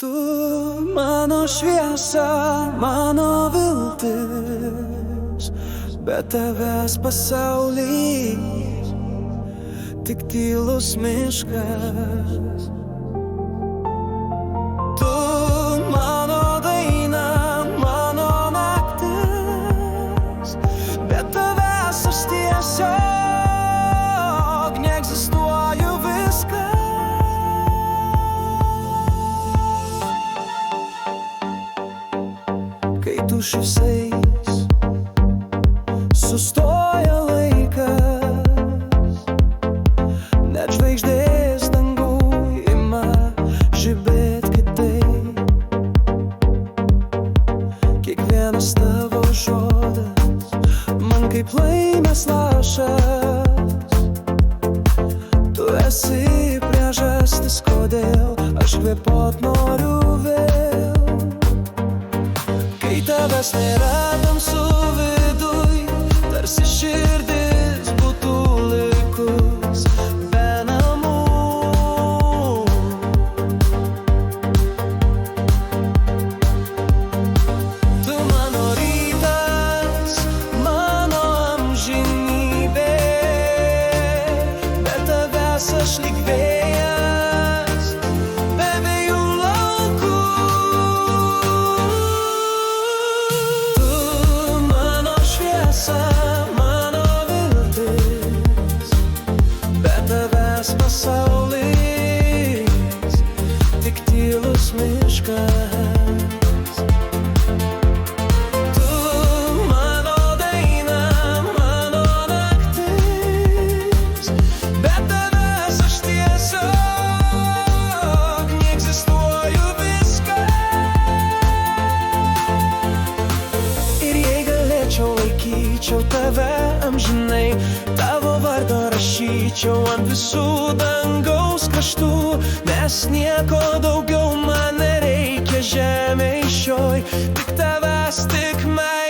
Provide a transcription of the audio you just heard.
Tu mano šviesa, mano viltis, be tavęs pasaulis tik tylus miškas. Tu mano daina, mano naktis, be tavęs aš tiesiog neegzistuoju viskas. Kai tu šypsais, sustoja laikas, net žvaigždės dangų ima žibėt kitaip. Kiekvienas tavo žodis man kaip laimės lašas. Tu esi priežastis, kodėl aš kvėpuot noriu vėl. Kai tavęs nėra, tamsu viduj, tarsi širdis būtų likus be namų. Tu mano rytas, mano amžinybė, be tavęs aš lyg vėjas, be vėjų laukų. Mano viltis, be tavęs pasaulis tik tylus miškas. Tu mano daina, mano naktis, be tavęs aš tiesiog neegzistuoju viskas. Ir jei galėčiau, laikyčiau tave amžinai, tavo vardą rašyčiau ant visų dangaus kraštų, nes nieko daugiau man nereikia žemėj šioj, tik tavęs, tik meilės.